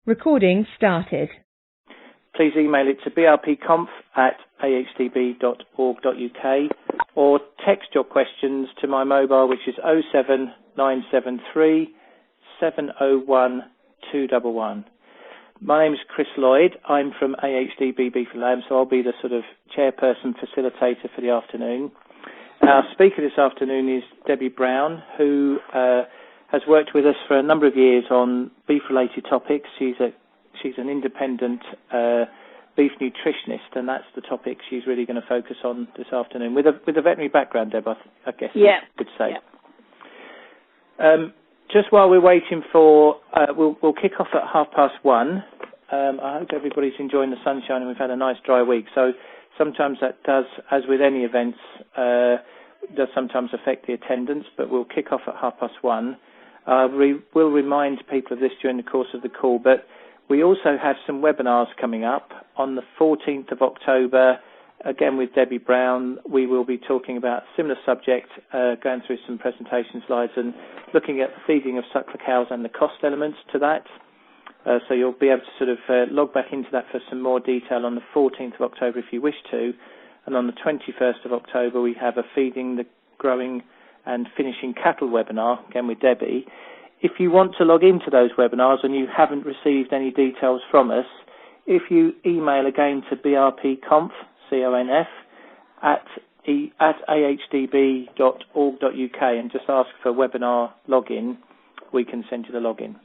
Recording started. Please email it to brpconf@ahdb.org.uk or text your questions to my mobile, which is 07973 701 211. My name is Chris Lloyd. I'm from AHDB Beef and Lamb, so I'll be the sort of chairperson facilitator for the afternoon. Our speaker this afternoon is Debby Brown, who has worked with us for a number of years on beef-related topics. She's an independent beef nutritionist, and that's the topic she's really going to focus on this afternoon. With a veterinary background, Deb, I guess you would say. Yeah. Just while we're waiting for, we'll kick off at 1:30. I hope everybody's enjoying the sunshine and we've had a nice dry week. So sometimes that does, as with any events, does sometimes affect the attendance, but we'll kick off at 1:30. We'll remind people of this during the course of the call, but we also have some webinars coming up on the 14th of October, again with Debby Brown. We will be talking about a similar subject, going through some presentation slides and looking at the feeding of suckler cows and the cost elements to that. So you'll be able to sort of log back into that for some more detail on the 14th of October if you wish to. And on the 21st of October, we have a feeding, the growing and finishing cattle webinar, again with Debby. If you want to log into those webinars and you haven't received any details from us, if you email again to brpconf, C-O-N-F, at ahdb.org.uk and just ask for webinar login, we can send you the login.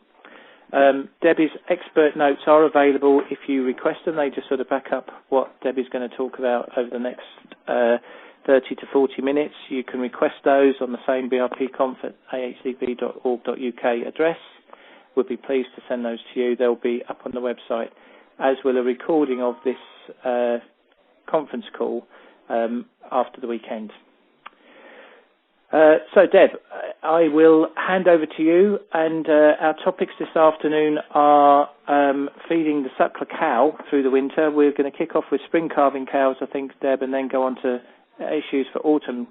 Debbie's expert notes are available if you request them. They just sort of back up what Debbie's going to talk about over the next 30 to 40 minutes. You can request those on the same brpconf@ahdb.org.uk address. We'll be pleased to send those to you. They'll be up on the website, as will a recording of this conference call after the weekend. So, Deb, I will hand over to you, and our topics this afternoon are feeding the suckler cow through the winter. We're going to kick off with spring calving cows, I think, Deb, and then go on to issues for autumn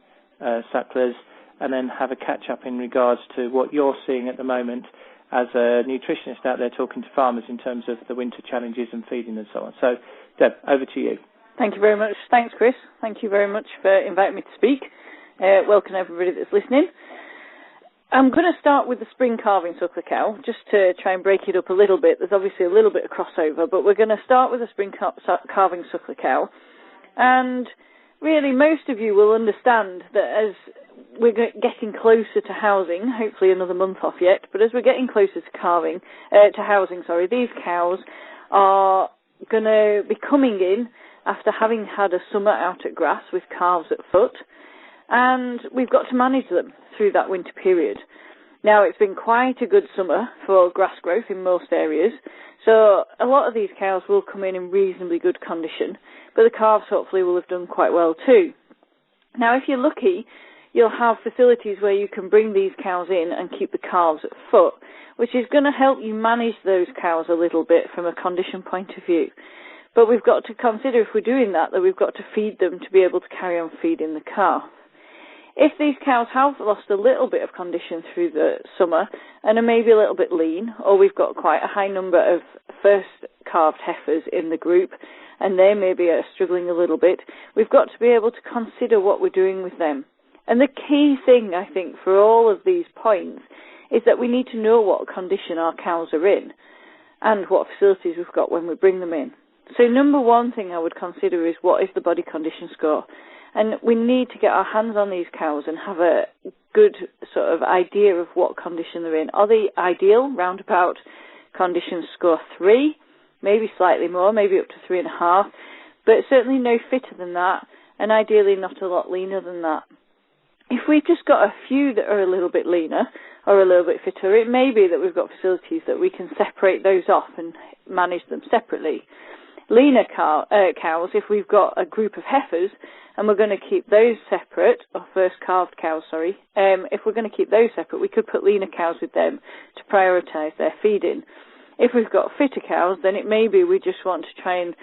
sucklers, and then have a catch-up in regards to what you're seeing at the moment as a nutritionist out there talking to farmers in terms of the winter challenges and feeding and so on. So, Deb, over to you. Thank you very much. Thanks, Chris. Thank you very much for inviting me to speak. Welcome everybody that's listening. I'm going to start with the spring calving suckler cow, just to try and break it up a little bit. There's obviously a little bit of crossover, but we're going to start with the spring calving suckler cow. And really, most of you will understand that as we're getting closer to housing, hopefully another month off yet, but as we're getting closer to housing, these cows are going to be coming in after having had a summer out at grass with calves at foot, and we've got to manage them through that winter period. Now, it's been quite a good summer for grass growth in most areas, so a lot of these cows will come in reasonably good condition, but the calves hopefully will have done quite well too. Now, if you're lucky, you'll have facilities where you can bring these cows in and keep the calves at foot, which is going to help you manage those cows a little bit from a condition point of view. But we've got to consider, if we're doing that we've got to feed them to be able to carry on feeding the calf. If these cows have lost a little bit of condition through the summer and are maybe a little bit lean, or we've got quite a high number of first calved heifers in the group and they maybe are struggling a little bit, we've got to be able to consider what we're doing with them. And the key thing, I think, for all of these points is that we need to know what condition our cows are in and what facilities we've got when we bring them in. So number one thing I would consider is, what is the body condition score? And we need to get our hands on these cows and have a good sort of idea of what condition they're in. Are they ideal, round about condition score 3, maybe slightly more, maybe up to 3.5, but certainly no fitter than that, and ideally not a lot leaner than that. If we've just got a few that are a little bit leaner or a little bit fitter, it may be that we've got facilities that we can separate those off and manage them separately. Leaner cows, if we've got a group of heifers and we're going to keep those separate, or first calved cows, if we're going to keep those separate, we could put leaner cows with them to prioritise their feeding. If we've got fitter cows, then it may be we just want to try and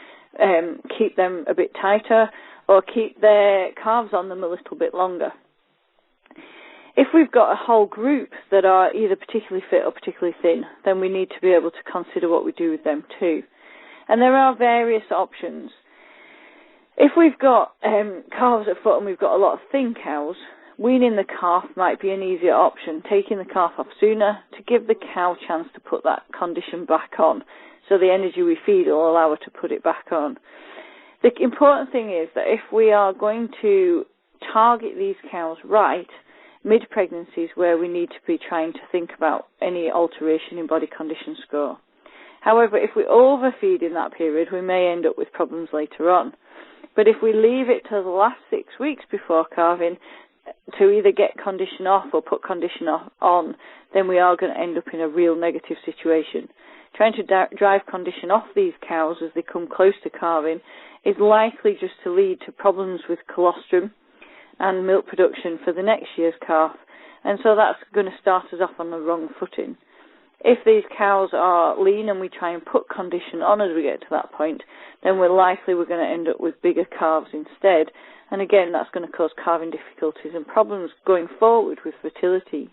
keep them a bit tighter or keep their calves on them a little bit longer. If we've got a whole group that are either particularly fit or particularly thin, then we need to be able to consider what we do with them too. And there are various options. If we've got calves at foot and we've got a lot of thin cows, weaning the calf might be an easier option, taking the calf off sooner to give the cow a chance to put that condition back on, so the energy we feed will allow her to put it back on. The important thing is that if we are going to target these cows right, mid-pregnancy is where we need to be trying to think about any alteration in body condition score. However, if we overfeed in that period, we may end up with problems later on. But if we leave it to the last 6 weeks before calving to either get condition off or put condition on, then we are going to end up in a real negative situation. Trying to drive condition off these cows as they come close to calving is likely just to lead to problems with colostrum and milk production for the next year's calf, and so that's going to start us off on the wrong footing. If these cows are lean and we try and put condition on as we get to that point, then we're going to end up with bigger calves instead, and again that's going to cause calving difficulties and problems going forward with fertility.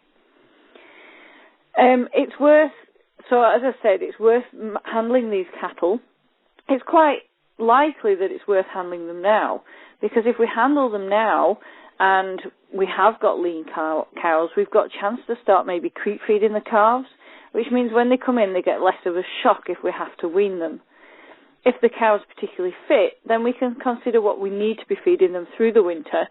So as I said, it's worth handling these cattle. It's quite likely that it's worth handling them now, because if we handle them now and we have got lean cows, we've got a chance to start maybe creep feeding the calves, which means when they come in they get less of a shock if we have to wean them. If the cow's particularly fit, then we can consider what we need to be feeding them through the winter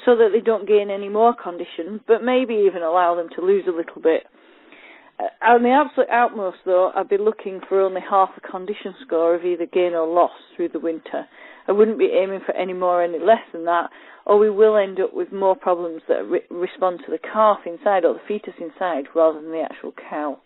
so that they don't gain any more condition, but maybe even allow them to lose a little bit. On the absolute outmost, though, I'd be looking for only half a condition score of either gain or loss through the winter. I wouldn't be aiming for any more or any less than that, or we will end up with more problems that respond to the calf inside or the fetus inside rather than the actual cow.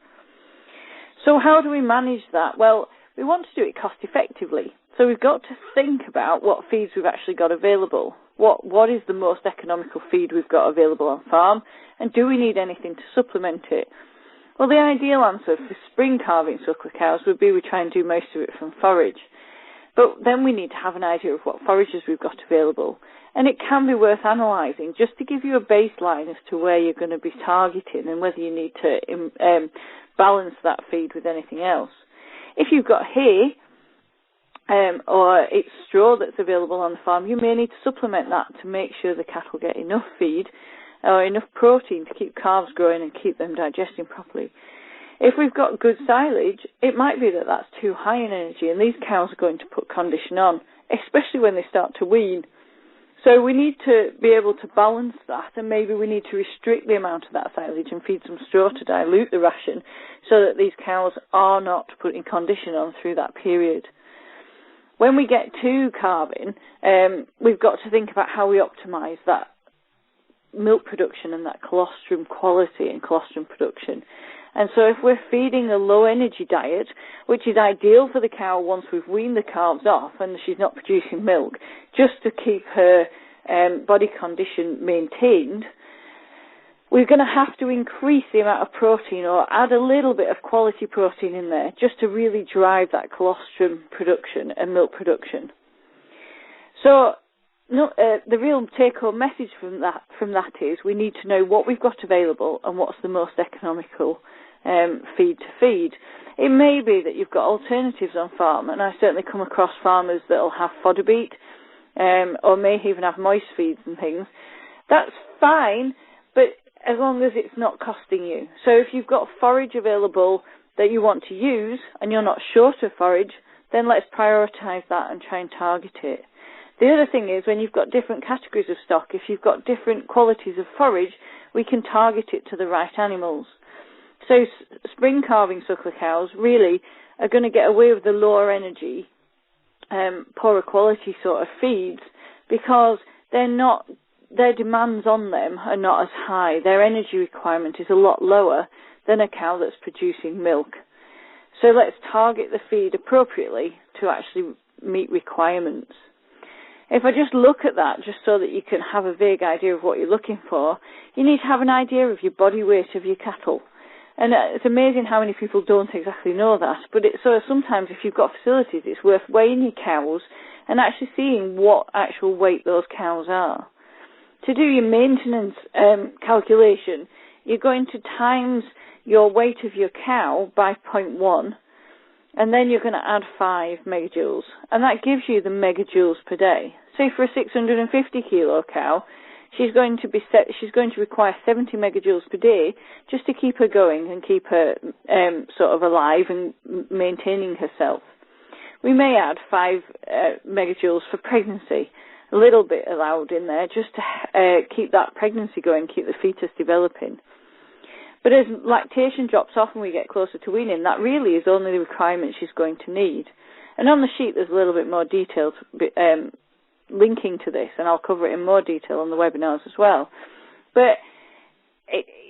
So how do we manage that? Well, we want to do it cost effectively. So we've got to think about what feeds we've actually got available. What is the most economical feed we've got available on farm, and do we need anything to supplement it? Well, the ideal answer for spring calving suckler cows would be we try and do most of it from forage. But then we need to have an idea of what forages we've got available. And it can be worth analysing just to give you a baseline as to where you're going to be targeting and whether you need to balance that feed with anything else. If you've got hay or it's straw that's available on the farm, you may need to supplement that to make sure the cattle get enough feed or enough protein to keep calves growing and keep them digesting properly. If we've got good silage, it might be that that's too high in energy and these cows are going to put condition on, especially when they start to wean. So we need to be able to balance that, and maybe we need to restrict the amount of that silage and feed some straw to dilute the ration so that these cows are not putting condition on through that period. When we get to calving, we've got to think about how we optimise that milk production and that colostrum quality and colostrum production. And so if we're feeding a low energy diet, which is ideal for the cow once we've weaned the calves off and she's not producing milk, just to keep her body condition maintained, we're going to have to increase the amount of protein or add a little bit of quality protein in there just to really drive that colostrum production and milk production. So the real take-home message from that is we need to know what we've got available and what's the most economical feed to feed. It may be that you've got alternatives on farm, and I certainly come across farmers that will have fodder beet or may even have moist feeds and things. That's fine, but as long as it's not costing you. So if you've got forage available that you want to use and you're not short of forage, then let's prioritise that and try and target it. The other thing is when you've got different categories of stock, if you've got different qualities of forage, we can target it to the right animals. So spring calving suckler cows really are going to get away with the lower energy, poorer quality sort of feeds because their demands on them are not as high. Their energy requirement is a lot lower than a cow that's producing milk. So let's target the feed appropriately to actually meet requirements. If I just look at that, just so that you can have a vague idea of what you're looking for, you need to have an idea of your body weight of your cattle. And it's amazing how many people don't exactly know that. But so sometimes if you've got facilities, it's worth weighing your cows and actually seeing what actual weight those cows are. to do your maintenance calculation, you're going to times your weight of your cow by 0.1, and then you're going to add 5 megajoules, and that gives you the megajoules per day. So for a 650 kilo cow, she's going to require 70 megajoules per day just to keep her going and keep her sort of alive and maintaining herself. We may add 5 megajoules for pregnancy, a little bit allowed in there, just to keep that pregnancy going, keep the fetus developing. But as lactation drops off and we get closer to weaning, that really is only the requirement she's going to need. And on the sheet there's a little bit more details linking to this, and I'll cover it in more detail on the webinars as well. But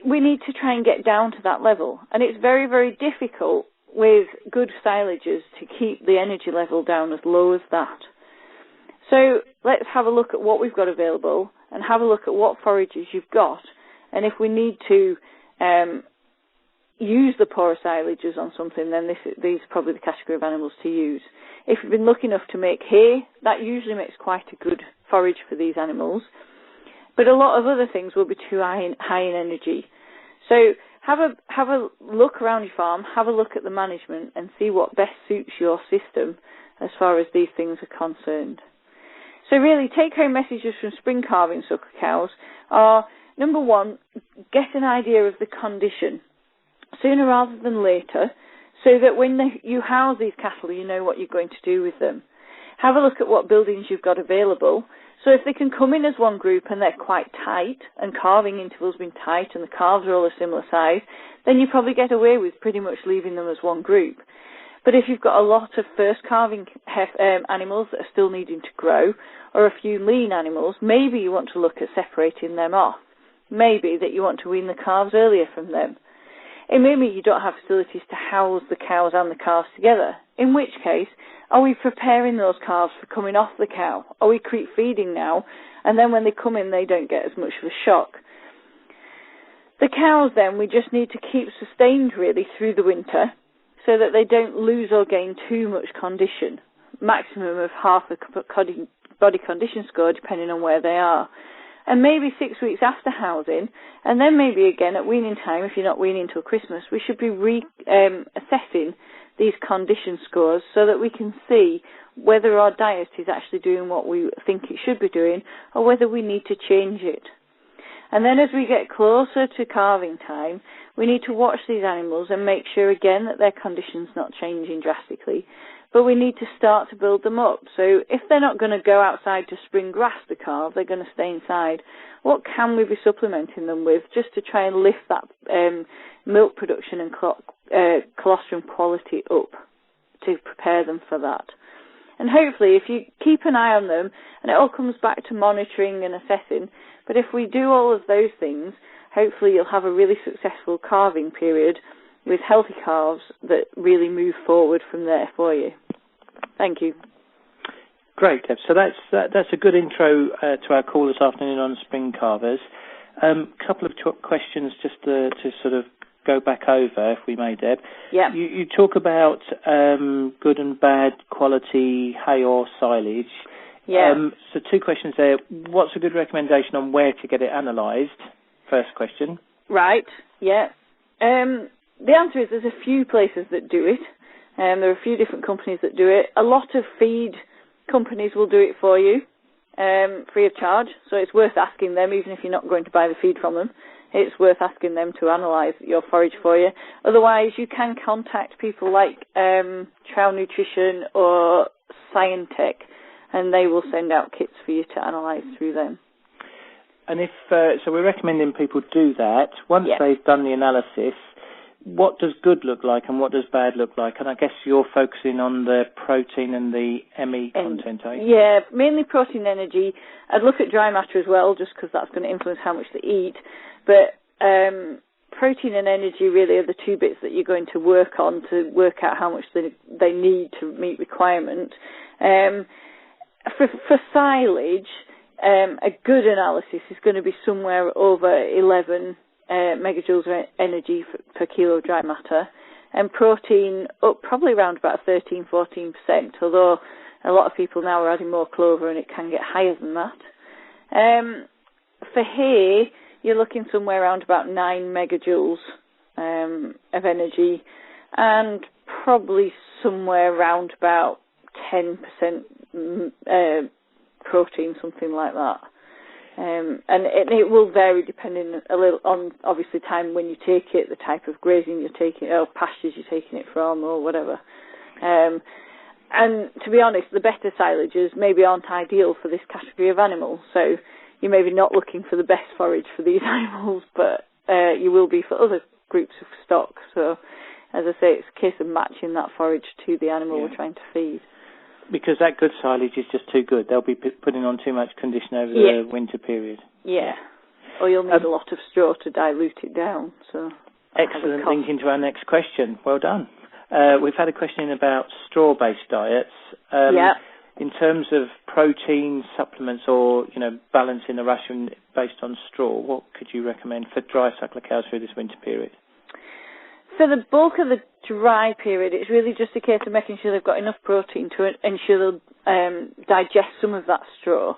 we need to try and get down to that level, and it's very, very difficult with good silages to keep the energy level down as low as that. So let's have a look at what we've got available and have a look at what forages you've got, and if we need to use the poorer silages on something, then these are probably the category of animals to use. If you've been lucky enough to make hay, that usually makes quite a good forage for these animals. But a lot of other things will be too high in energy. So have a look around your farm, have a look at the management, and see what best suits your system as far as these things are concerned. So really, take-home messages from spring calving suckler cows are, number one, get an idea of the condition sooner rather than later, so that when you house these cattle, you know what you're going to do with them. Have a look at what buildings you've got available. So if they can come in as one group and they're quite tight, and calving intervals been tight and the calves are all a similar size, then you probably get away with pretty much leaving them as one group. But if you've got a lot of first calving animals that are still needing to grow, or a few lean animals, maybe you want to look at separating them off. Maybe that you want to wean the calves earlier from them. It may be you don't have facilities to house the cows and the calves together, in which case, are we preparing those calves for coming off the cow? Are we creep feeding now, and then when they come in they don't get as much of a shock? The cows then, we just need to keep sustained really through the winter so that they don't lose or gain too much condition. Maximum of half a body condition score depending on where they are. And maybe 6 weeks after housing, and then maybe again at weaning time, if you're not weaning till Christmas, we should be assessing these condition scores so that we can see whether our diet is actually doing what we think it should be doing, or whether we need to change it. And then as we get closer to calving time, we need to watch these animals and make sure again that their condition's not changing drastically. But we need to start to build them up. So if they're not going to go outside to spring grass to calve, they're going to stay inside. What can we be supplementing them with just to try and lift that milk production and colostrum quality up to prepare them for that? And hopefully if you keep an eye on them, and it all comes back to monitoring and assessing, but if we do all of those things, hopefully you'll have a really successful calving period with healthy calves that really move forward from there for you. Thank you. Great, Deb. So that's a good intro to our call this afternoon on spring calvers. Couple of questions just to sort of go back over, if we may, Deb. Yeah. You talk about good and bad quality hay or silage. Yeah. So 2 questions there. What's a good recommendation on where to get it analysed? First question. Right, yeah. The answer is there's a few places that do it. There are a few different companies that do it. A lot of feed companies will do it for you, free of charge. So it's worth asking them, even if you're not going to buy the feed from them. It's worth asking them to analyse your forage for you. Otherwise, you can contact people like Trow Nutrition or Scientech, and they will send out kits for you to analyse through them. And if so, we're recommending people do that. Once they've done the analysis, what does good look like and what does bad look like? And I guess you're focusing on the protein and the ME content, are you? Yeah, mainly protein energy. I'd look at dry matter as well, just because that's going to influence how much they eat. But protein and energy really are the 2 bits that you're going to work on to work out how much they need to meet requirement. For silage, a good analysis is going to be somewhere over 11 megajoules of energy per kilo of dry matter, and protein up probably around about 13-14%, although a lot of people now are adding more clover and it can get higher than that. for hay, you're looking somewhere around about 9 megajoules of energy, and probably somewhere around about 10% protein, something like that. And it will vary depending a little on, obviously, time when you take it, the type of grazing you're taking, or pastures you're taking it from, or whatever. And to be honest, the better silages maybe aren't ideal for this category of animals. So you're maybe not looking for the best forage for these animals, but you will be for other groups of stock. So, as I say, it's a case of matching that forage to the animal we're trying to feed. Because that good silage is just too good. They'll be putting on too much condition over the winter period. Yeah. Or you'll need a lot of straw to dilute it down. So excellent link into our next question. Well done. We've had a question about straw-based diets. In terms of protein supplements or, balancing the ration based on straw, what could you recommend for dry suckler cows through this winter period? For the bulk of the dry period, it's really just a case of making sure they've got enough protein to ensure they'll digest some of that straw.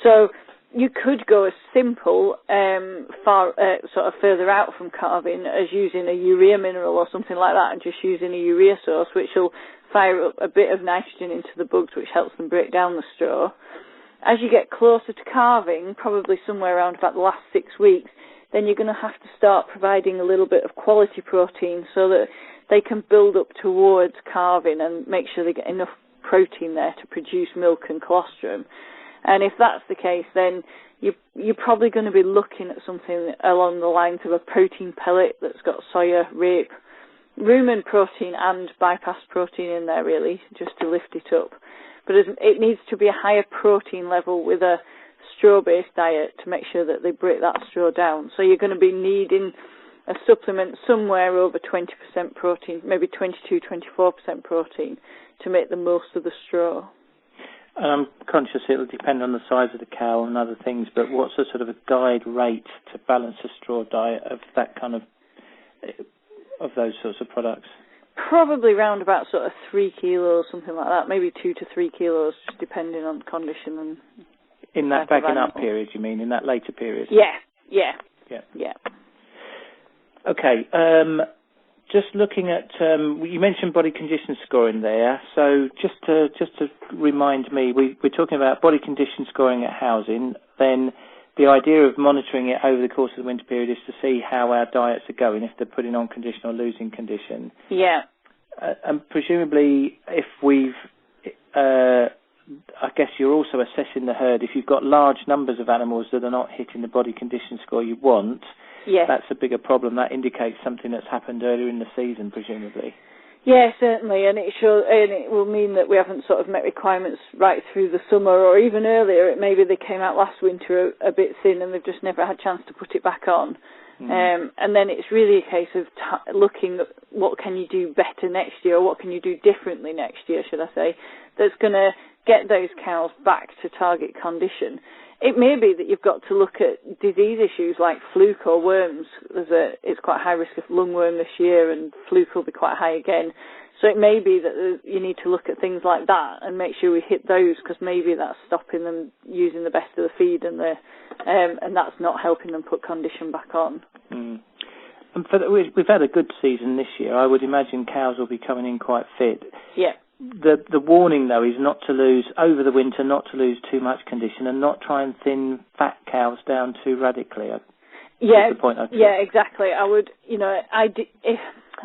So you could go as simple, sort of further out from calving, as using a urea mineral or something like that, and just using a urea source, which will fire up a bit of nitrogen into the bugs, which helps them break down the straw. As you get closer to calving, probably somewhere around about the last 6 weeks, then you're going to have to start providing a little bit of quality protein so that they can build up towards calving and make sure they get enough protein there to produce milk and colostrum. And if that's the case, then you're probably going to be looking at something along the lines of a protein pellet that's got soya, rape, rumen protein and bypass protein in there, really, just to lift it up. But it needs to be a higher protein level with a straw-based diet to make sure that they break that straw down. So you're going to be needing a supplement somewhere over 20% protein, maybe 22-24% protein, to make the most of the straw. I'm conscious it will depend on the size of the cow and other things, but what's a sort of a guide rate to balance a straw diet of that kind of those sorts of products? Probably around about sort of 3 kilos, something like that, maybe 2 to 3 kilos, just depending on condition and. In that backing up period, you mean, in that later period? Yeah. Okay, just looking at, you mentioned body condition scoring there, so just to remind me, we're talking about body condition scoring at housing, then the idea of monitoring it over the course of the winter period is to see how our diets are going, if they're putting on condition or losing condition. Yeah. And presumably, if I guess you're also assessing the herd. If you've got large numbers of animals that are not hitting the body condition score you want, that's a bigger problem. That indicates something that's happened earlier in the season, presumably. Yeah, certainly, and it will mean that we haven't sort of met requirements right through the summer, or even earlier. Maybe they came out last winter a bit thin and they've just never had a chance to put it back on. And then it's really a case of looking at what can you do better next year, or what can you do differently next year, should I say, that's going to get those cows back to target condition. It may be that you've got to look at disease issues like fluke or worms. It's quite high risk of lungworm this year, and fluke will be quite high again. So it may be that you need to look at things like that and make sure we hit those, because maybe that's stopping them using the best of the feed, and that's not helping them put condition back on. And we've had a good season this year. I would imagine cows will be coming in quite fit. Yeah. The warning, though, is not to lose, over the winter, not to lose too much condition and not try and thin fat cows down too radically. Yeah, the point I'd exactly. I would, if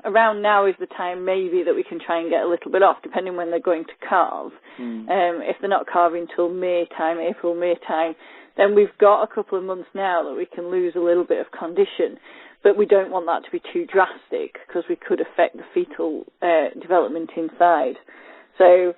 around now is the time maybe that we can try and get a little bit off, depending when they're going to calve. If they're not calving till April, May time, then we've got a couple of months now that we can lose a little bit of condition. But we don't want that to be too drastic, because we could affect the fetal development inside. So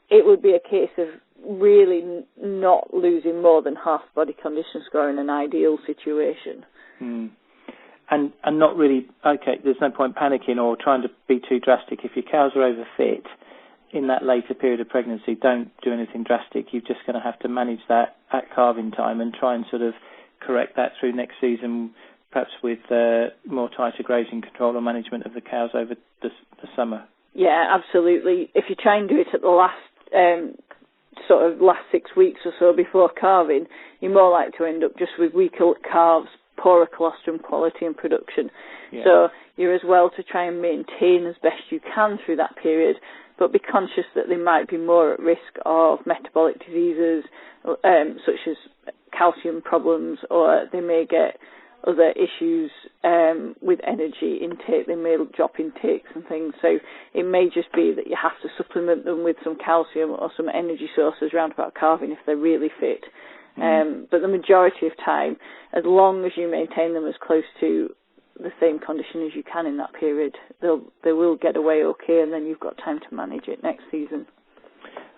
it would be a case of really not losing more than half body condition score in an ideal situation. And not really, there's no point panicking or trying to be too drastic. If your cows are overfit in that later period of pregnancy, don't do anything drastic. You're just going to have to manage that at calving time and try and sort of correct that through next season, perhaps with more tighter grazing control or management of the cows over the summer. Yeah, absolutely. If you try and do it at the last sort of last 6 weeks or so before calving, you're more likely to end up just with weaker calves, poorer colostrum quality and production. Yeah. So you're as well to try and maintain as best you can through that period, but be conscious that they might be more at risk of metabolic diseases, such as calcium problems, or they may get other issues with energy intake. They may drop intakes and things. So it may just be that you have to supplement them with some calcium or some energy sources around about calving if they're really fit. But the majority of time, as long as you maintain them as close to the same condition as you can in that period, they will get away okay, and then you've got time to manage it next season.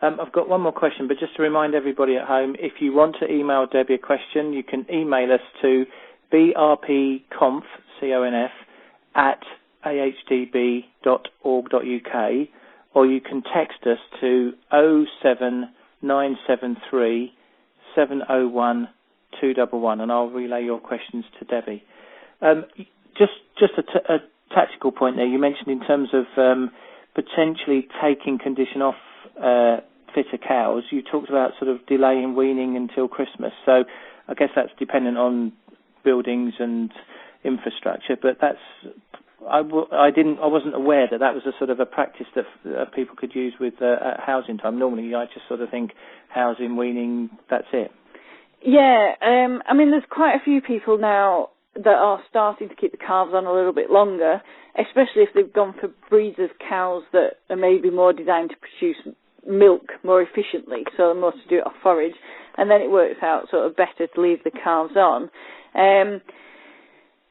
I've got one more question, but just to remind everybody at home, if you want to email Debbie a question, you can email us to brpconf, C-O-N-F, at ahdb.org.uk, or you can text us to 07973 701 211, and I'll relay your questions to Debbie. Just a tactical point there. You mentioned in terms of potentially taking condition off fitter cows, you talked about sort of delaying weaning until Christmas. So I guess that's dependent on buildings and infrastructure, but I wasn't aware that was a sort of a practice that people could use with at housing time. Normally, I just sort of think housing, weaning, that's it. Yeah, I mean, there's quite a few people now that are starting to keep the calves on a little bit longer, especially if they've gone for breeds of cows that are maybe more designed to produce milk more efficiently, so they're more to do it off forage, and then it works out sort of better to leave the calves on.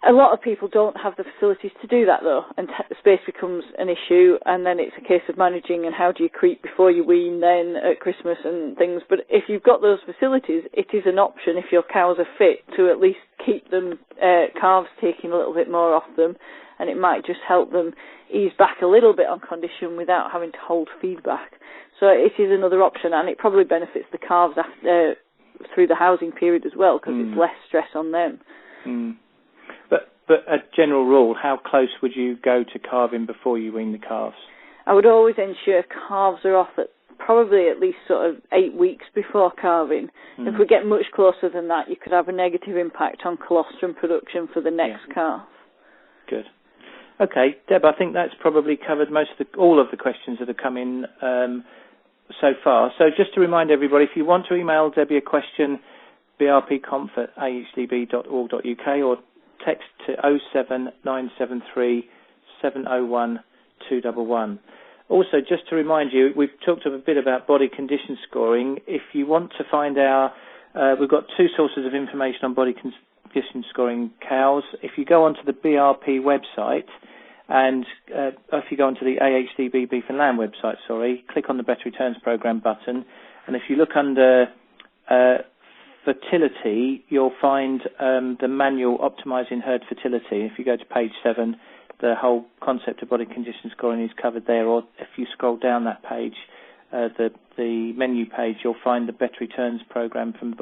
A lot of people don't have the facilities to do that, though, and space becomes an issue, and then it's a case of managing and how do you creep before you wean then at Christmas and things. But if you've got those facilities, it is an option if your cows are fit to at least keep them, calves taking a little bit more off them, and it might just help them ease back a little bit on condition without having to hold feed back. So it is another option, and it probably benefits the calves after through the housing period as well, because it's less stress on them. But a general rule, how close would you go to calving before you wean the calves? I would always ensure calves are off at probably at least sort of 8 weeks before calving. If we get much closer than that, you could have a negative impact on colostrum production for the next calf. Good. Okay, Deb, I think that's probably covered all of the questions that have come in so far. So just to remind everybody, if you want to email Debbie a question, brpconf@ahdb.org.uk, or text to 07973 701 211. Also, just to remind you, we've talked a bit about body condition scoring. If you want to find we've got two sources of information on body condition scoring cows. If you go onto the BRP website, and if you go onto the AHDB Beef and Lamb website, click on the Better Returns Programme button, and if you look under fertility, you'll find the manual optimising herd fertility. If you go to page 7, the whole concept of body condition scoring is covered there. Or if you scroll down that page, the menu page, you'll find the Better Returns Programme from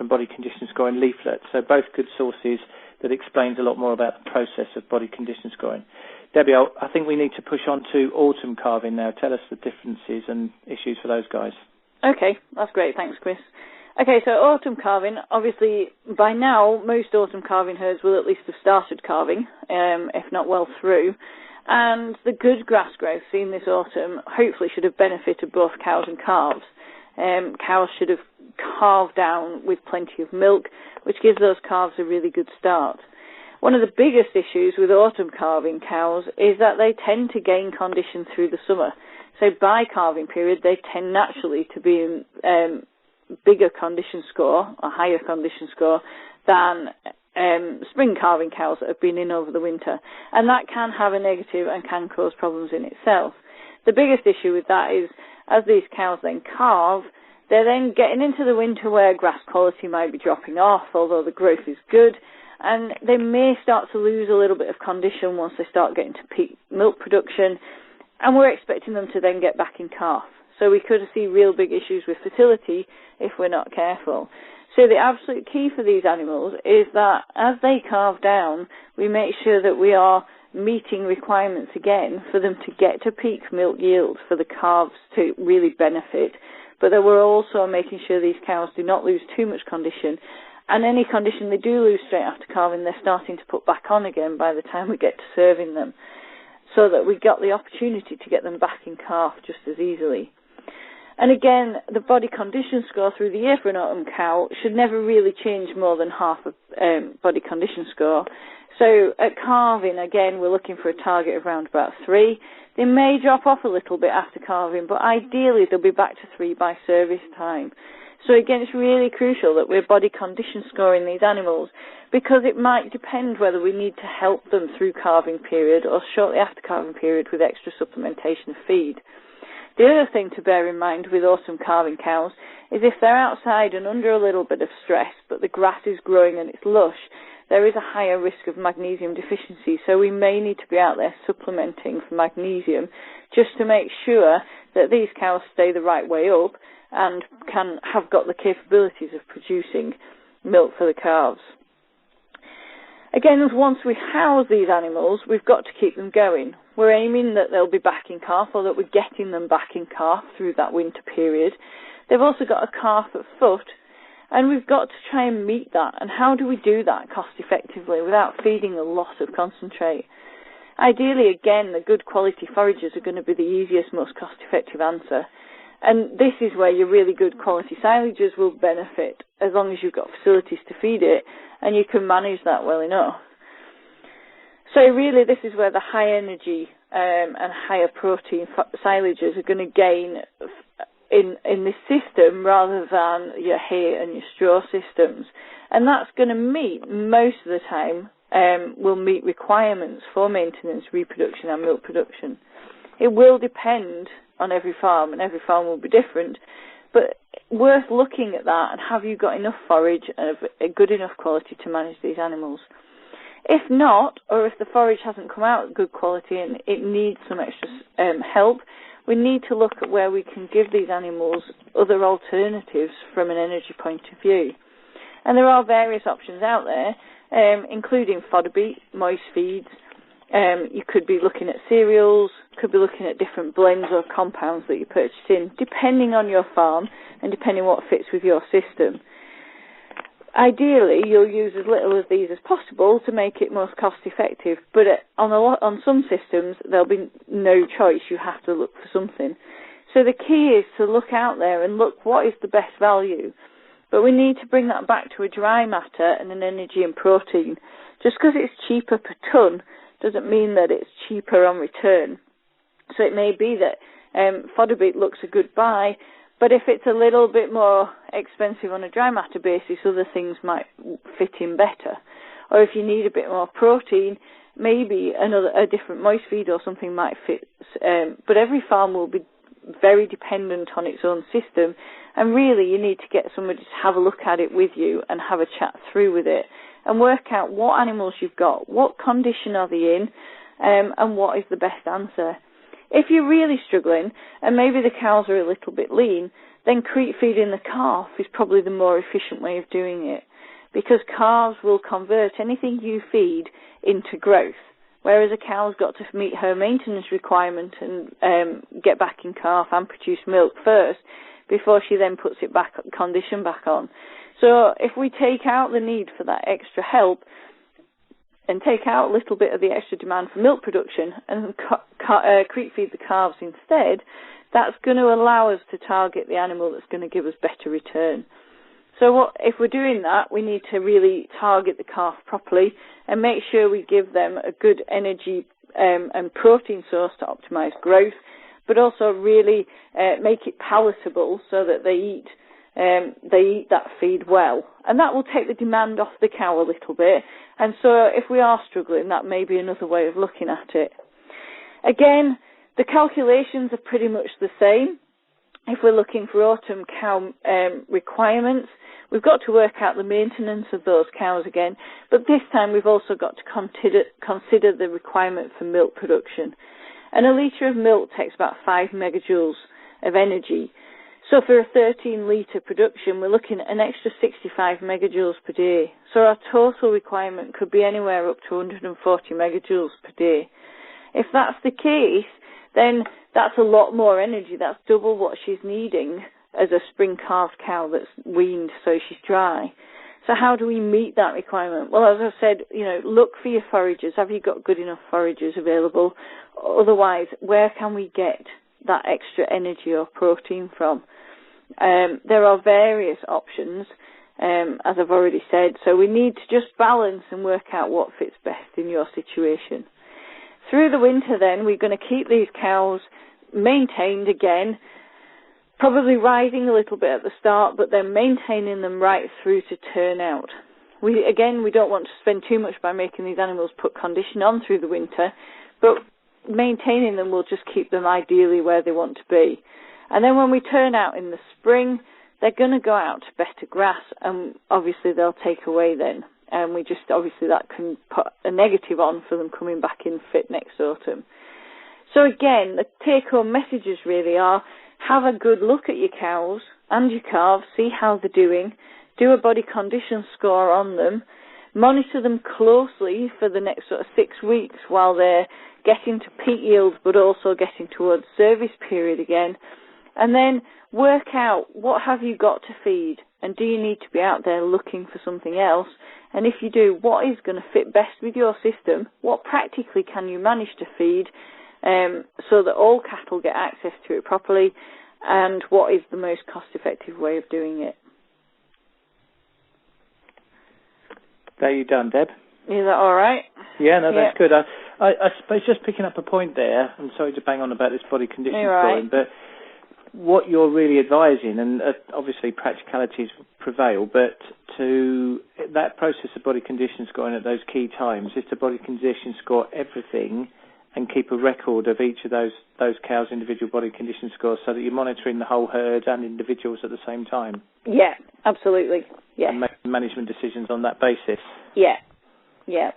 Body Condition Scoring leaflet. So both good sources that explains a lot more about the process of body condition scoring. Debbie, I think we need to push on to autumn calving now. Tell us the differences and issues for those guys. Okay, that's great. Thanks, Chris. Okay, so autumn calving, obviously by now most autumn calving herds will at least have started calving, if not well through, and the good grass growth seen this autumn hopefully should have benefited both cows and calves. Cows should have calved down with plenty of milk, which gives those calves a really good start. One of the biggest issues with autumn calving cows is that they tend to gain condition through the summer. So by calving period, they tend naturally to be in bigger condition score, a higher condition score than spring calving cows that have been in over the winter. And that can have a negative and can cause problems in itself. The biggest issue with that is as these cows then calve, they're then getting into the winter where grass quality might be dropping off, although the growth is good, and they may start to lose a little bit of condition once they start getting to peak milk production, and we're expecting them to then get back in calf. So we could see real big issues with fertility if we're not careful. So the absolute key for these animals is that as they calve down, we make sure that we are meeting requirements again for them to get to peak milk yield for the calves to really benefit, but that we're also making sure these cows do not lose too much condition, and any condition they do lose straight after calving, they're starting to put back on again by the time we get to serving them, so that we got the opportunity to get them back in calf just as easily. And again, the body condition score through the year for an autumn cow should never really change more than half of body condition score. So at calving, again, we're looking for a target of around about 3. They may drop off a little bit after calving, but ideally they'll be back to 3 by service time. So again, it's really crucial that we're body condition scoring these animals, because it might depend whether we need to help them through calving period or shortly after calving period with extra supplementation of feed. The other thing to bear in mind with autumn calving cows is if they're outside and under a little bit of stress, but the grass is growing and it's lush, there is a higher risk of magnesium deficiency, so we may need to be out there supplementing for magnesium just to make sure that these cows stay the right way up and have got the capabilities of producing milk for the calves. Again, once we house these animals, we've got to keep them going. We're aiming that they'll be back in calf, or that we're getting them back in calf through that winter period. They've also got a calf at foot, and we've got to try and meet that. And how do we do that cost effectively without feeding a lot of concentrate? Ideally, again, the good quality forages are going to be the easiest, most cost effective answer. And this is where your really good quality silages will benefit, as long as you've got facilities to feed it and you can manage that well enough. So really, this is where the high energy and higher protein silages are going to gain in this system, rather than your hay and your straw systems. And that's going to meet, most of the time, will meet requirements for maintenance, reproduction and milk production. It will depend on every farm, and every farm will be different, but worth looking at that, and have you got enough forage of a good enough quality to manage these animals? If not, or if the forage hasn't come out good quality and it needs some extra help, we need to look at where we can give these animals other alternatives from an energy point of view. And there are various options out there, including fodder beet, moist feeds. You could be looking at cereals, could be looking at different blends or compounds that you purchase in, depending on your farm and depending what fits with your system. Ideally, you'll use as little of these as possible to make it most cost effective, but on some systems there'll be no choice, you have to look for something. So the key is to look out there and look what is the best value, but we need to bring that back to a dry matter and an energy and protein. Just because it's cheaper per tonne doesn't mean that it's cheaper on return. So it may be that fodder beet looks a good buy, but if it's a little bit more expensive on a dry matter basis, other things might fit in better. Or if you need a bit more protein, maybe a different moist feed or something might fit. But every farm will be very dependent on its own system, and really you need to get somebody to have a look at it with you and have a chat through with it and work out what animals you've got, what condition are they in, and what is the best answer. If you're really struggling, and maybe the cows are a little bit lean, then creep feeding the calf is probably the more efficient way of doing it, because calves will convert anything you feed into growth, whereas a cow's got to meet her maintenance requirement and get back in calf and produce milk first before she then puts it back, condition back on. So if we take out the need for that extra help and take out a little bit of the extra demand for milk production and creep feed the calves instead, that's going to allow us to target the animal that's going to give us better return. So if we're doing that, we need to really target the calf properly and make sure we give them a good energy and protein source to optimise growth, but also really make it palatable so that they eat that feed well. And that will take the demand off the cow a little bit. And so if we are struggling, that may be another way of looking at it. Again, the calculations are pretty much the same. If we're looking for autumn cow requirements, we've got to work out the maintenance of those cows again, but this time we've also got to consider the requirement for milk production. And a litre of milk takes about 5 megajoules of energy. So for a 13-litre production, we're looking at an extra 65 megajoules per day. So our total requirement could be anywhere up to 140 megajoules per day. If that's the case, then that's a lot more energy. That's double what she's needing as a spring calved cow that's weaned so she's dry. So how do we meet that requirement? Well, as I said, look for your foragers. Have you got good enough foragers available? Otherwise, where can we get that extra energy or protein from? There are various options, as I've already said, so we need to just balance and work out what fits best in your situation. Through the winter then, we're going to keep these cows maintained again, probably rising a little bit at the start, but then maintaining them right through to turn out. We don't want to spend too much by making these animals put condition on through the winter, but maintaining them will just keep them ideally where they want to be. And then when we turn out in the spring, they're going to go out to better grass, and obviously they'll take away then. And that can put a negative on for them coming back in fit next autumn. So again, the take-home messages really are, have a good look at your cows and your calves, see how they're doing, do a body condition score on them, monitor them closely for the next sort of 6 weeks while they're getting to peak yield but also getting towards service period again, and then work out what have you got to feed, and do you need to be out there looking for something else, and if you do, what is going to fit best with your system, what practically can you manage to feed so that all cattle get access to it properly, and what is the most cost-effective way of doing it. There you done, Deb. Is that all right? Yeah, no, that's good. I suppose just picking up a point there, I'm sorry to bang on about this body condition scoring, but what you're really advising, and obviously practicalities prevail, but to that process of body condition scoring at those key times is to body condition score everything and keep a record of each of those cows' individual body condition scores so that you're monitoring the whole herd and individuals at the same time. Yeah, absolutely. Yeah. And making management decisions on that basis. Yeah. Yeah.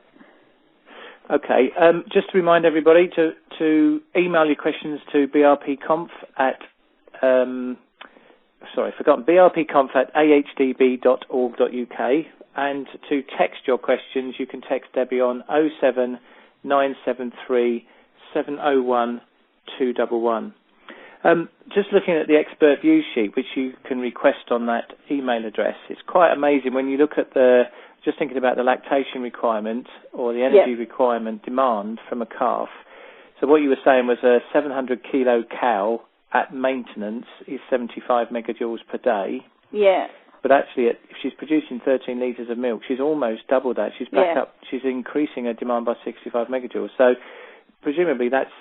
Okay. Just to remind everybody to email your questions to brpconf at brpconf at ahdb.org.uk, and to text your questions, you can text Debbie on 07973 701 211. Just looking at the expert view sheet, which you can request on that email address, it's quite amazing when you look at just thinking about the lactation requirement or the energy requirement demand from a calf. So what you were saying was a 700 kilo cow at maintenance is 75 megajoules per day. Yeah. But actually, if she's producing 13 litres of milk, she's almost doubled that. She's back up. She's increasing her demand by 65 megajoules. So presumably that's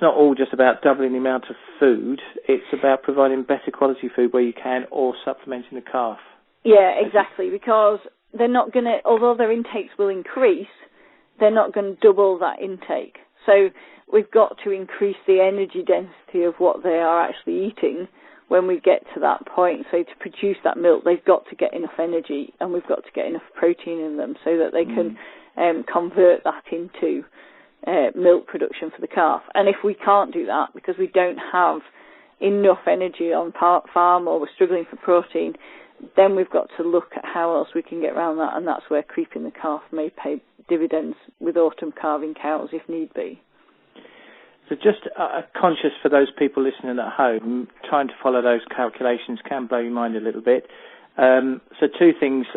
not all just about doubling the amount of food. It's about providing better quality food where you can, or supplementing the calf. Yeah, exactly. Because they're not going to, although their intakes will increase, they're not going to double that intake. So we've got to increase the energy density of what they are actually eating when we get to that point. So to produce that milk, they've got to get enough energy, and we've got to get enough protein in them so that they can convert that into milk production for the calf. And if we can't do that because we don't have enough energy on farm, or we're struggling for protein, then we've got to look at how else we can get around that, and that's where creeping the calf may pay dividends with autumn calving cows if need be. So just conscious for those people listening at home, trying to follow those calculations can blow your mind a little bit. So two things.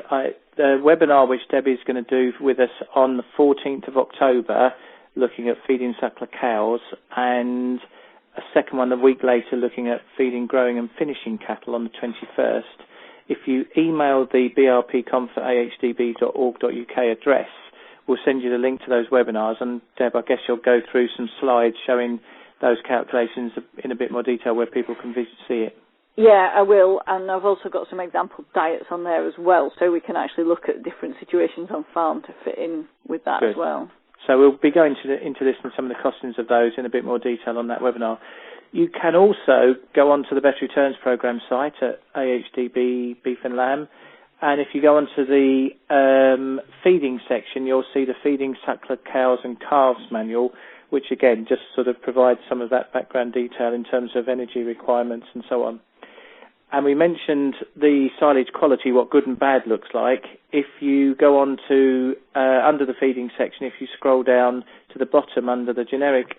The webinar which Debbie is going to do with us on the 14th of October, looking at feeding suckler cows, and a second one a week later looking at feeding, growing and finishing cattle on the 21st. If you email the brpconf@ahdb.org.uk address, we'll send you the link to those webinars, and Deb, I guess you'll go through some slides showing those calculations in a bit more detail where people can see it. Yeah, I will, and I've also got some example diets on there as well, so we can actually look at different situations on farm to fit in with that as well. So we'll be going into this and some of the costings of those in a bit more detail on that webinar. You can also go onto the Better Returns Programme site at AHDB Beef and Lamb, and if you go onto the feeding section, you'll see the Feeding Suckler Cows and Calves manual, which again just sort of provides some of that background detail in terms of energy requirements and so on. And we mentioned the silage quality, what good and bad looks like. If you go on to under the feeding section, if you scroll down to the bottom under the generic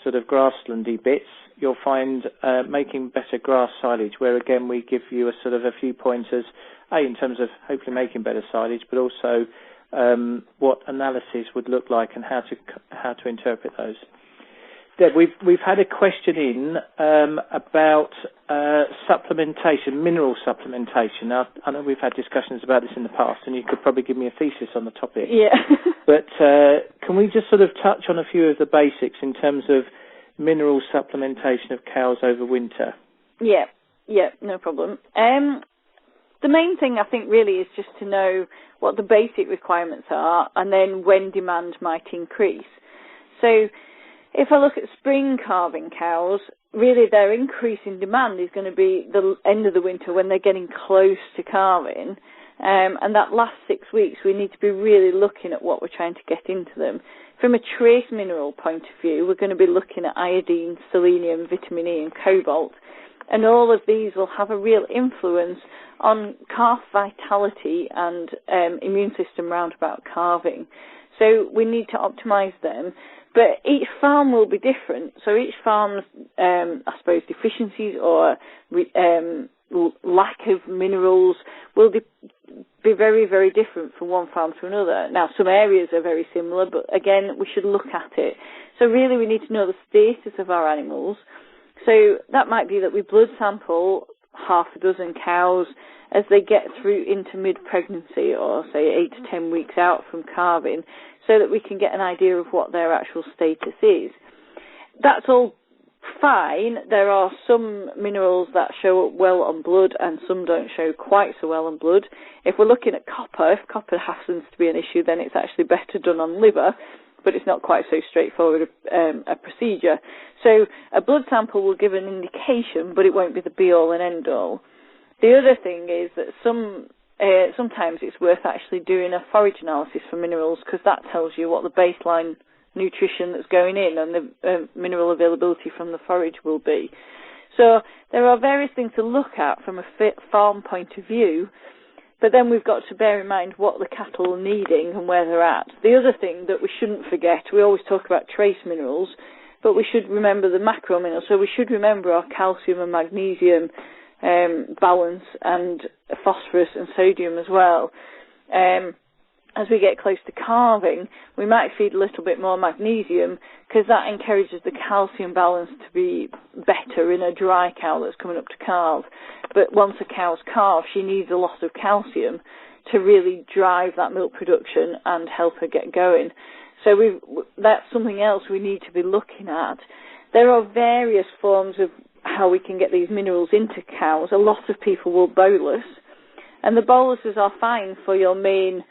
sort of grasslandy bits, you'll find making better grass silage, where again we give you a sort of a few pointers, in terms of hopefully making better silage, but also what analysis would look like and how to interpret those. Deb, we've had a question in about supplementation, mineral supplementation. Now, I know we've had discussions about this in the past, and you could probably give me a thesis on the topic. Yeah. But can we just sort of touch on a few of the basics in terms of mineral supplementation of cows over winter? Yeah, no problem. The main thing I think really is just to know what the basic requirements are and then when demand might increase. So if I look at spring calving cows, really their increase in demand is going to be the end of the winter when they're getting close to calving. And that last 6 weeks, we need to be really looking at what we're trying to get into them. From a trace mineral point of view, we're going to be looking at iodine, selenium, vitamin E and cobalt. And all of these will have a real influence on calf vitality and immune system round about calving. So we need to optimise them. But each farm will be different. So each farm's, I suppose, deficiencies or lack of minerals will be very, very different from one farm to another. Now, some areas are very similar, but again, we should look at it. So really we need to know the status of our animals. So that might be that we blood sample half a dozen cows as they get through into mid-pregnancy or, say, 8 to 10 weeks out from calving so that we can get an idea of what their actual status is. That's all fine. There are some minerals that show up well on blood and some don't show quite so well on blood. If we're looking at copper, if copper happens to be an issue, then it's actually better done on liver, but it's not quite so straightforward a procedure. So a blood sample will give an indication, but it won't be the be-all and end-all. The other thing is that sometimes it's worth actually doing a forage analysis for minerals because that tells you what the baseline nutrition that's going in and the mineral availability from the forage will be. So there are various things to look at from a farm point of view, but then we've got to bear in mind what the cattle are needing and where they're at. The other thing that we shouldn't forget, we always talk about trace minerals, but we should remember the macro minerals. So we should remember our calcium and magnesium balance and phosphorus and sodium as well. As we get close to calving, we might feed a little bit more magnesium because that encourages the calcium balance to be better in a dry cow that's coming up to calve. But once a cow's calved, she needs a lot of calcium to really drive that milk production and help her get going. So that's something else we need to be looking at. There are various forms of how we can get these minerals into cows. A lot of people will bolus, and the boluses are fine for your main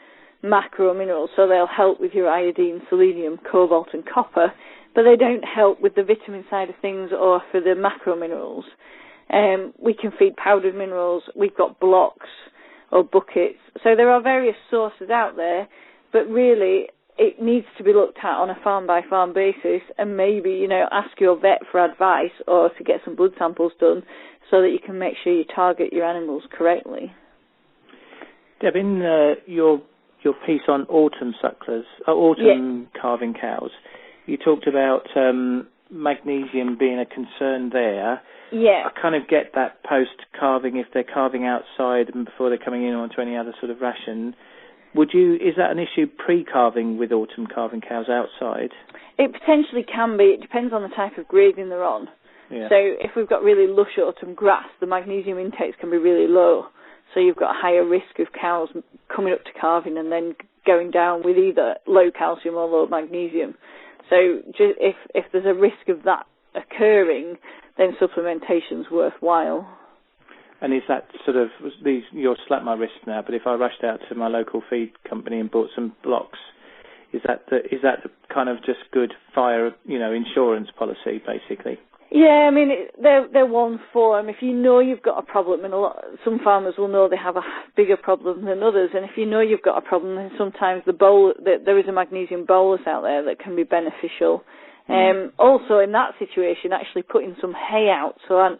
macro minerals, so they'll help with your iodine, selenium, cobalt and copper, but they don't help with the vitamin side of things or for the macro minerals. We can feed powdered minerals, we've got blocks or buckets, so there are various sources out there, but really it needs to be looked at on a farm-by-farm basis and maybe, ask your vet for advice or to get some blood samples done so that you can make sure you target your animals correctly. Deb, in your piece on autumn sucklers, calving cows, you talked about magnesium being a concern there. Yeah. I kind of get that post-calving if they're calving outside and before they're coming in onto any other sort of ration. Is that an issue pre-calving with autumn calving cows outside? It potentially can be. It depends on the type of grazing they're on. Yeah. So if we've got really lush autumn grass, the magnesium intakes can be really low. So you've got a higher risk of cows coming up to calving and then going down with either low calcium or low magnesium. So if there's a risk of that occurring, then supplementation's worthwhile. And is that sort of, you'll slap my wrist now, but if I rushed out to my local feed company and bought some blocks, is that the kind of just good fire, insurance policy, basically? Yeah, I mean, they're one form. If you know you've got a problem, and some farmers will know they have a bigger problem than others, and if you know you've got a problem, then sometimes there is a magnesium bolus out there that can be beneficial. Also, in that situation, actually putting some hay out so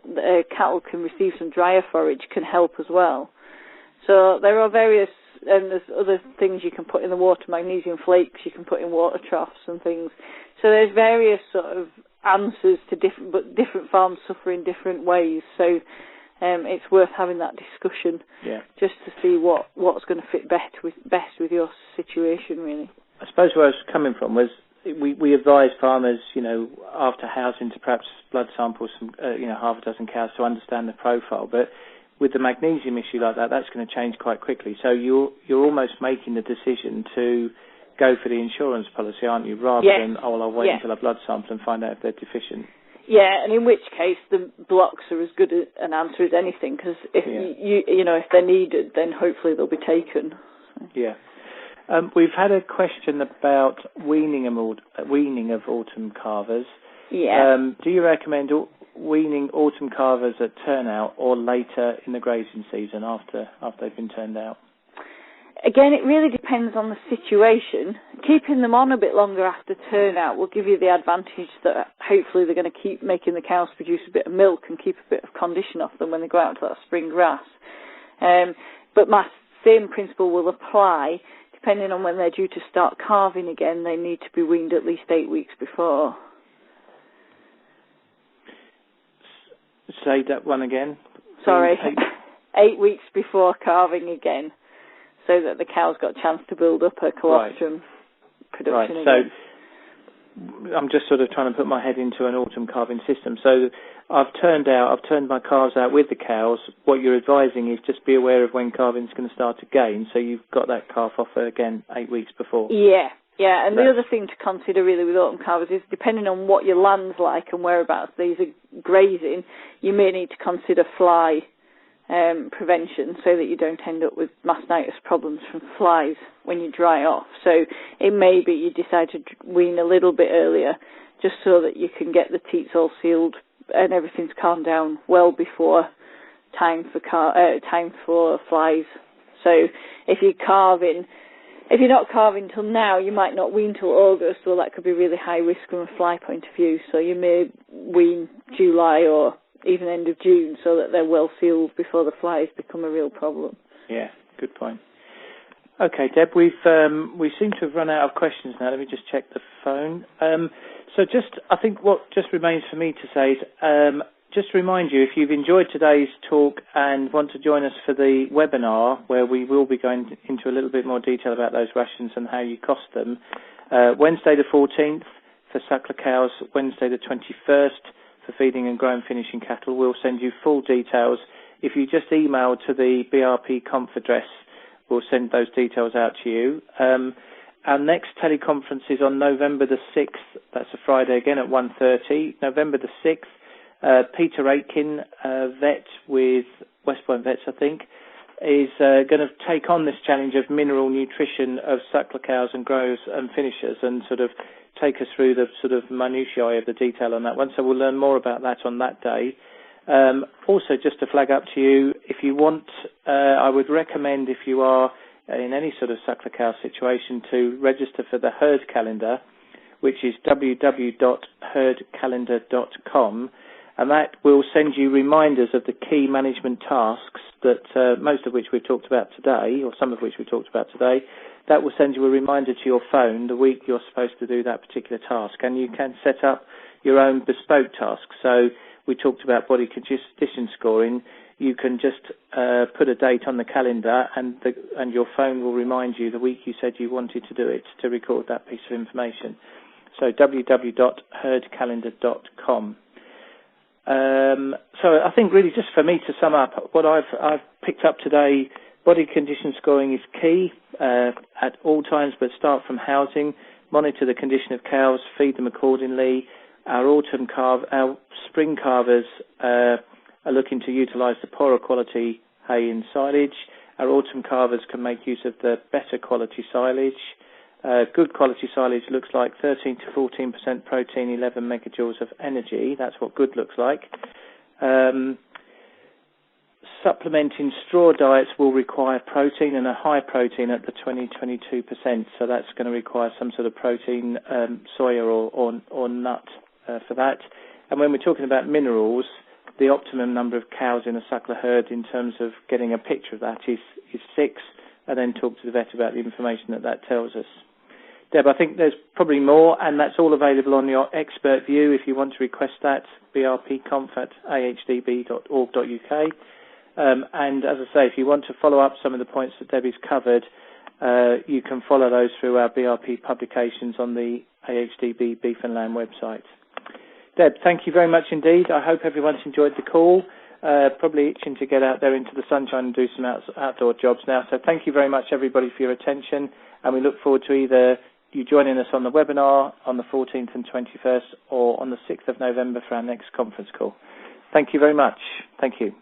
cattle can receive some drier forage can help as well. So there are various, and there's other things you can put in the water, magnesium flakes, you can put in water troughs and things. So there's various sort of answers to different farms suffer in different ways. So it's worth having that discussion just to see what's going to fit best with your situation, really. I suppose where I was coming from was we advise farmers, after housing to perhaps blood samples from, half a dozen cows to understand the profile. But with the magnesium issue like that, that's going to change quite quickly. So you're almost making the decision to go for the insurance policy, aren't you, rather than, I'll wait until I blood sample and find out if they're deficient. Yeah, and in which case the blocks are as good an answer as anything, because if if they're needed, then hopefully they'll be taken. Yeah. We've had a question about weaning of autumn calvers. Yeah. Do you recommend weaning autumn calvers at turnout or later in the grazing season after they've been turned out? Again, it really depends on the situation. Keeping them on a bit longer after turnout will give you the advantage that hopefully they're going to keep making the cows produce a bit of milk and keep a bit of condition off them when they go out to that spring grass. But my same principle will apply. Depending on when they're due to start calving again, they need to be weaned at least 8 weeks before. Say that one again. Sorry. 8 weeks before calving again, so that the cow's got a chance to build up her colostrum production again. So I'm just sort of trying to put my head into an autumn calving system. So I've turned my calves out with the cows. What you're advising is just be aware of when calving's going to start again, so you've got that calf off again 8 weeks before. Yeah, and the other thing to consider really with autumn calvers is depending on what your land's like and whereabouts these are grazing, you may need to consider fly prevention so that you don't end up with mastitis problems from flies when you dry off. So it may be you decide to wean a little bit earlier just so that you can get the teats all sealed and everything's calmed down well before time for flies. So if you're not calving till now, you might not wean till August, so that could be really high risk from a fly point of view. So you may wean July or even end of June so that they're well sealed before the flies become a real problem. Yeah, good point. Okay, Deb, we seem to have run out of questions now. Let me just check the phone. I think what just remains for me to say is just to remind you, if you've enjoyed today's talk and want to join us for the webinar, where we will be going into a little bit more detail about those rations and how you cost them, Wednesday the 14th for suckler cows, Wednesday the 21st for feeding and growing finishing cattle. We'll send you full details. If you just email to the BRP conf address, we'll send those details out to you. Our next teleconference is on November the 6th. That's a Friday again at 1:30. November the 6th, Peter Aitken, vet with West Point Vets, I think, is going to take on this challenge of mineral nutrition of suckler cows and growers and finishers and sort of take us through the sort of minutiae of the detail on that one. So we'll learn more about that on that day. Also, just to flag up to you, if you want, I would recommend, if you are in any sort of suckler cow situation, to register for the herd calendar, which is www.herdcalendar.com, and that will send you reminders of the key management tasks that most of which we've talked about today, or some of which we've talked about today. That will send you a reminder to your phone the week you're supposed to do that particular task, and you can set up your own bespoke tasks. So we talked about body condition scoring. You can just put a date on the calendar, and your phone will remind you the week you said you wanted to do it to record that piece of information. So www.herdcalendar.com. So I think really just for me to sum up, what I've picked up today, body condition scoring is key at all times, but start from housing, monitor the condition of cows, feed them accordingly. Our spring calvers are looking to utilise the poorer quality hay and silage. Our autumn calvers can make use of the better quality silage. Good quality silage looks like 13 to 14% protein, 11 megajoules of energy. That's what good looks like. Supplementing straw diets will require protein, and a high protein at the 20-22%. So that's going to require some sort of protein, soya or nut for that. And when we're talking about minerals, the optimum number of cows in a suckler herd in terms of getting a picture of that is 6, and then talk to the vet about the information that tells us. Deb, I think there's probably more, and that's all available on your expert view if you want to request that, brpconf@ahdb.org.uk. And as I say, if you want to follow up some of the points that Debbie's covered, you can follow those through our BRP publications on the AHDB Beef and Lamb website. Deb, thank you very much indeed. I hope everyone's enjoyed the call. Probably itching to get out there into the sunshine and do some outdoor jobs now. So thank you very much, everybody, for your attention. And we look forward to either you joining us on the webinar on the 14th and 21st or on the 6th of November for our next conference call. Thank you very much. Thank you.